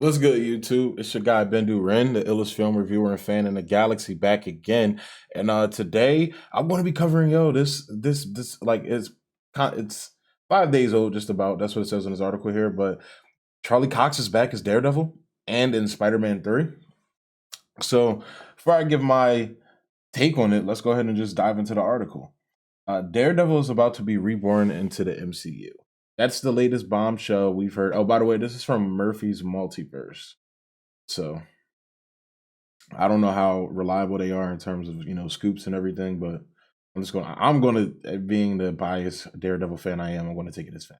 What's good, YouTube? It's your guy Bendu Ren, the illest film reviewer and fan in the galaxy, back again. And today I'm going to be covering this like it's 5 days old, just about. That's what it says in this article here. But Charlie Cox is back as Daredevil and in Spider-Man 3. So before I give my take on it, let's go ahead and just dive into the article. Daredevil is about to be reborn into the MCU. That's the latest bombshell we've heard. Oh, by the way, this is from Murphy's Multiverse. So I don't know how reliable they are in terms of scoops and everything, but I'm going to being the biased Daredevil fan I am, I'm going to take it as fact.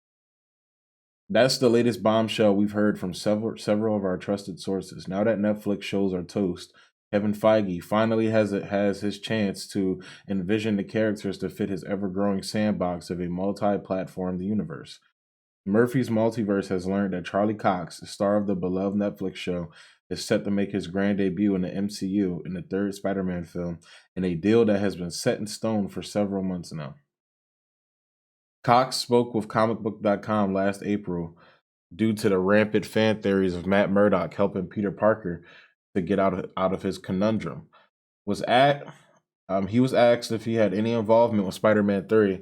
That's the latest bombshell we've heard from several of our trusted sources. Now that Netflix shows are toast, Kevin Feige finally has his chance to envision the characters to fit his ever-growing sandbox of a multi-platform universe. Murphy's Multiverse has learned that Charlie Cox, the star of the beloved Netflix show, is set to make his grand debut in the MCU in the third Spider-Man film, in a deal that has been set in stone for several months now. Cox spoke with comicbook.com last April due to the rampant fan theories of Matt Murdock helping Peter Parker to get out of his conundrum. Was at He was asked if he had any involvement with Spider-Man 3,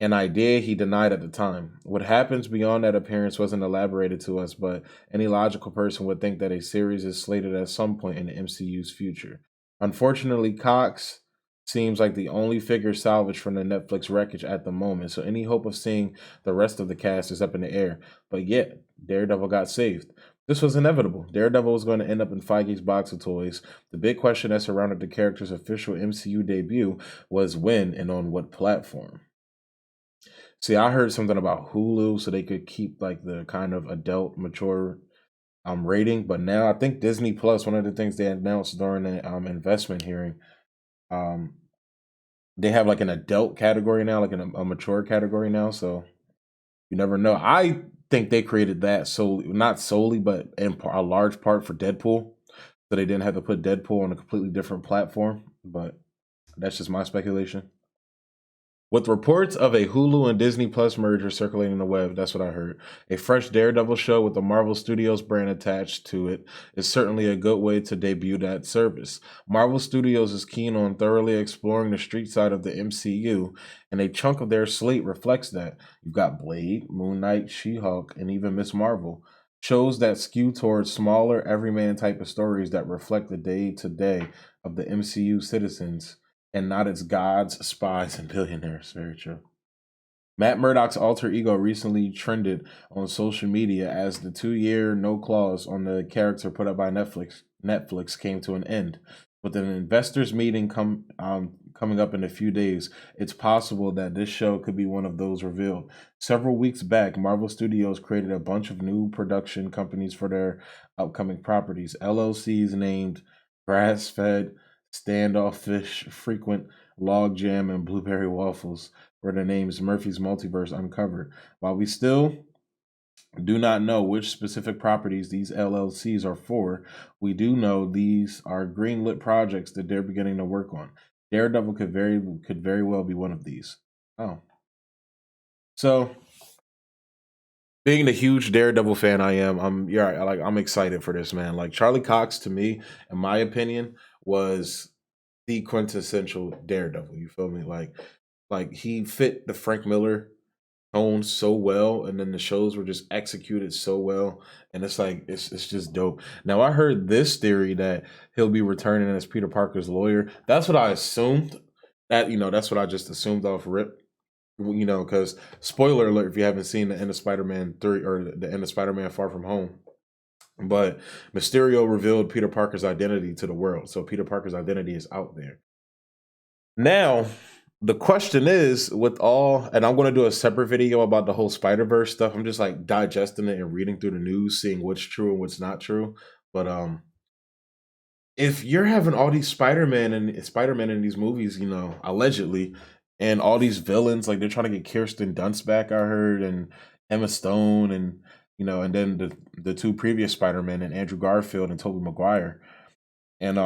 an idea he denied at the time. What happens beyond that appearance wasn't elaborated to us, but any logical person would think that a series is slated at some point in the MCU's future. Unfortunately, Cox seems like the only figure salvaged from the Netflix wreckage at the moment, so any hope of seeing the rest of the cast is up in the air. But yet, Daredevil got saved. This was inevitable. Daredevil was going to end up in Feige's box of toys. The big question that surrounded the character's official MCU debut was when and on what platform. See, I heard something about Hulu so they could keep like the kind of adult, mature rating, but now I think Disney Plus. One of the things they announced during the investment hearing, um, they have like an adult category now, like a mature category now. So you never know. I think they created that solely, not solely, but a large part for Deadpool, so they didn't have to put Deadpool on a completely different platform. But that's just my speculation. With reports of a Hulu and Disney Plus merger circulating the web, that's what I heard. A fresh Daredevil show with the Marvel Studios brand attached to it is certainly a good way to debut that service. Marvel Studios is keen on thoroughly exploring the street side of the MCU, and a chunk of their slate reflects that. You've got Blade, Moon Knight, She-Hulk, and even Miss Marvel. Shows that skew towards smaller, everyman type of stories that reflect the day to day of the MCU citizens and not its gods, spies, and billionaires. Very true. Matt Murdock's alter ego recently trended on social media as the 2-year no clause on the character put up by Netflix came to an end. With an investors meeting coming up in a few days, it's possible that this show could be one of those revealed. Several weeks back, Marvel Studios created a bunch of new production companies for their upcoming properties. LLCs named Grass Fed, Standoffish, Frequent, Logjam, and Blueberry Waffles were the names Murphy's Multiverse uncovered. While we still do not know which specific properties these LLCs are for, we do know these are greenlit projects that they're beginning to work on. Daredevil could very well be one of these. Oh, so being the huge Daredevil fan I am, I'm excited for this, man. Like Charlie Cox, to me, in my opinion, was the quintessential Daredevil. You feel me? Like he fit the Frank Miller tone so well, and then the shows were just executed so well, and it's like it's just dope. Now I heard this theory that he'll be returning as Peter Parker's lawyer. That's what I assumed. That's what I just assumed off rip. Because spoiler alert if you haven't seen the end of Spider-Man 3 or the end of Spider-Man Far From Home. But Mysterio revealed Peter Parker's identity to the world. So Peter Parker's identity is out there. Now, the question is with all, and I'm going to do a separate video about the whole Spider Verse stuff. I'm just like digesting it and reading through the news, seeing what's true and what's not true. But if you're having all these Spider-Man in these movies, allegedly, and all these villains, like they're trying to get Kirsten Dunst back, I heard, and Emma Stone, and and then the two previous Spider-Men and Andrew Garfield and Tobey Maguire, and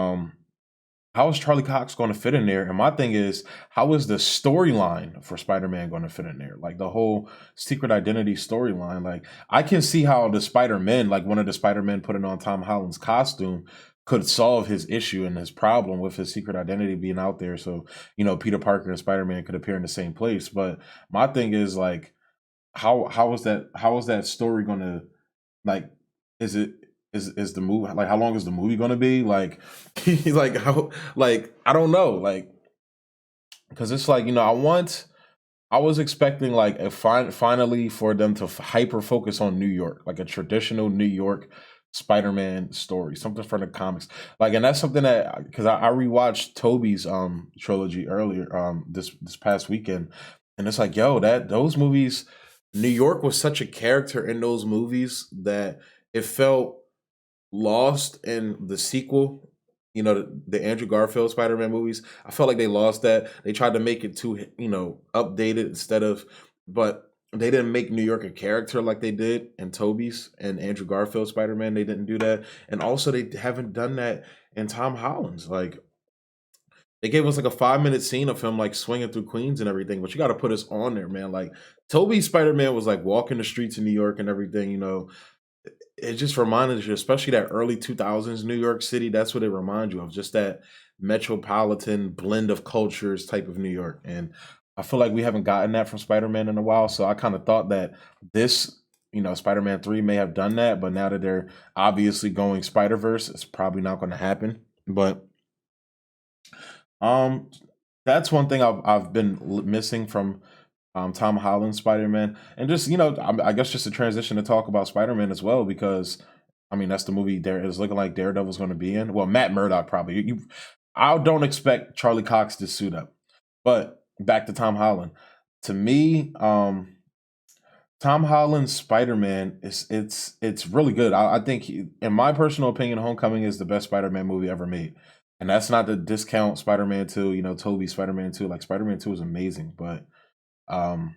how is Charlie Cox going to fit in there? And my thing is, how is the storyline for Spider-Man going to fit in there? Like the whole secret identity storyline. Like I can see how the Spider-Men, like one of the Spider-Men putting on Tom Holland's costume, could solve his issue and his problem with his secret identity being out there. So, Peter Parker and Spider-Man could appear in the same place. But my thing is like, how is that story gonna like is it is the movie like how long is the movie gonna be? Like like how like I don't know, like because it's like, I was expecting like a finally for them to hyper focus on New York, like a traditional New York Spider-Man story, something from the comics. Like, and that's something that because I rewatched Toby's trilogy earlier this past weekend, and it's like, yo, that those movies, New York was such a character in those movies that it felt lost in the sequel. The Andrew Garfield Spider-Man movies. I felt like they lost that. They tried to make it too, updated instead of, but they didn't make New York a character like they did in Toby's and Andrew Garfield Spider-Man. They didn't do that, and also they haven't done that in Tom Holland's. Like they gave us like a 5 minute scene of him like swinging through Queens and everything, but you got to put us on there, man. Like Toby Spider-Man was like walking the streets of New York and everything, it just reminded you, especially that early 2000s New York City. That's what it reminds you of, just that metropolitan blend of cultures type of New York. And I feel like we haven't gotten that from Spider-Man in a while. So I kind of thought that this, Spider-Man 3 may have done that, but now that they're obviously going Spider-Verse, it's probably not going to happen. But um, that's one thing I've been missing from Tom Holland Spider-Man, and just I guess just a transition to talk about Spider-Man as well because I mean that's the movie there is looking like Daredevil's going to be in. Well, Matt Murdock probably. I don't expect Charlie Cox to suit up, but back to Tom Holland. To me, Tom Holland's Spider-Man is it's really good. I think, in my personal opinion, Homecoming is the best Spider-Man movie ever made. And that's not to discount Spider-Man 2, Toby Spider-Man 2. Like Spider-Man 2 is amazing, but um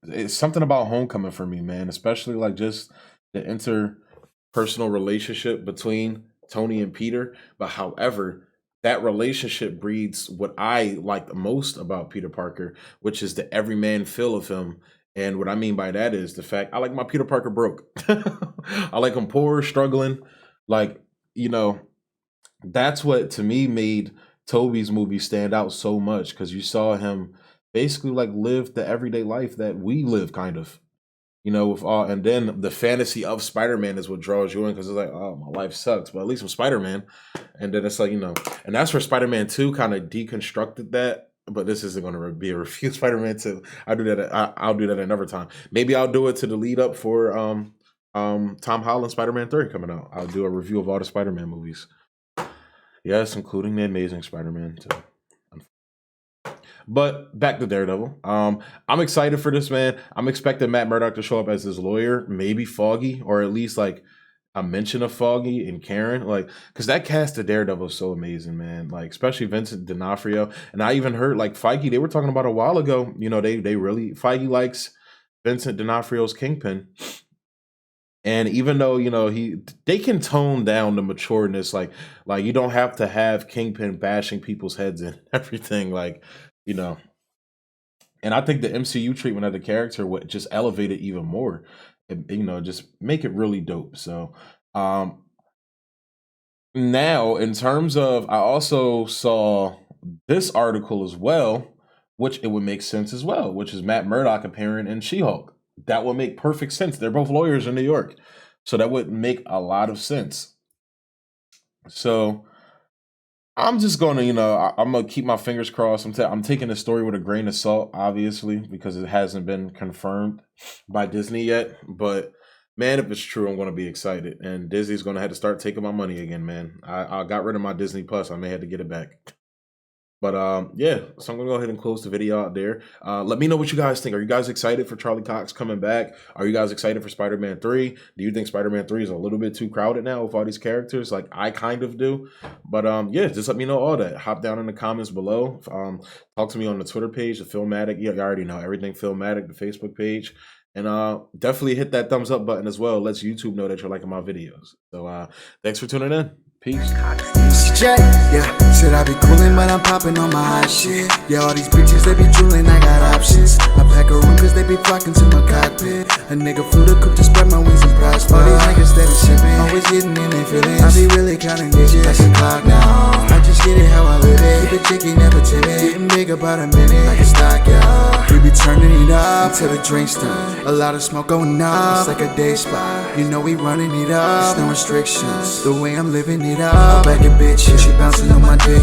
it's something about Homecoming for me, man, especially like just the interpersonal relationship between Tony and Peter. But however, that relationship breeds what I like the most about Peter Parker, which is the everyman feel of him. And what I mean by that is the fact I like my Peter Parker broke. I like him poor, struggling. Like, you know, that's what to me made Toby's movie stand out so much because you saw him basically like live the everyday life that we live, kind of. With all, and then the fantasy of Spider-Man is what draws you in because it's like, oh, my life sucks, but at least I'm Spider-Man. And then it's like, and that's where Spider-Man 2 kind of deconstructed that. But this isn't going to be a review of Spider-Man 2. I'll do that. I'll do that another time. Maybe I'll do it to the lead up for Tom Holland Spider-Man 3 coming out. I'll do a review of all the Spider-Man movies. Yes, including the Amazing Spider-Man 2. But back to Daredevil. I'm excited for this, man. I'm expecting Matt Murdock to show up as his lawyer, maybe Foggy, or at least like a mention of Foggy and Karen, like because that cast of Daredevil is so amazing, man. Like especially Vincent D'Onofrio, and I even heard like Feige. They were talking about a while ago. They really Feige likes Vincent D'Onofrio's Kingpin. And even though they can tone down the matureness, like you don't have to have Kingpin bashing people's heads and everything, like you know. And I think the MCU treatment of the character would just elevate it even more, and, just make it really dope. So um now, in terms of, I also saw this article as well, which it would make sense as well, which is Matt Murdock appearing in She-Hulk. That would make perfect sense. They're both lawyers in New York. So that would make a lot of sense. So I'm just going to, I'm going to keep my fingers crossed. I'm taking the story with a grain of salt, obviously, because it hasn't been confirmed by Disney yet. But man, if it's true, I'm going to be excited. And Disney's going to have to start taking my money again, man. I got rid of my Disney Plus. I may have to get it back. But yeah, so I'm gonna go ahead and close the video out there. Let me know what you guys think. Are you guys excited for Charlie Cox coming back? Are you guys excited for Spider-Man 3? Do you think Spider-Man 3 is a little bit too crowded now with all these characters? Like I kind of do. But yeah, just let me know all that. Hop down in the comments below. Talk to me on the Twitter page, the Filmatic. Yeah, you already know everything Filmatic, the Facebook page. And definitely hit that thumbs up button as well. Lets YouTube know that you're liking my videos. So thanks for tuning in. Peace. CJ, yeah, said I be coolin', but I'm poppin' on my hot shit. Yeah, all these bitches, they be droolin', I got options. I pack a room cause they be flocking to my cockpit. A nigga flew the coop to spread my wings and prosper. All these niggas steady shippin', always getting in their feelings. I be really counting digits, like a clock now. I just get it how I live it. Keep it jiggy, never timid. Getting big about a minute, like a stock, yeah. We be turning it up till the drink's done. A lot of smoke going up, it's like a day spot. You know we running it up, there's no restrictions. The way I'm living it up, back a bitch, she bouncing on my dick.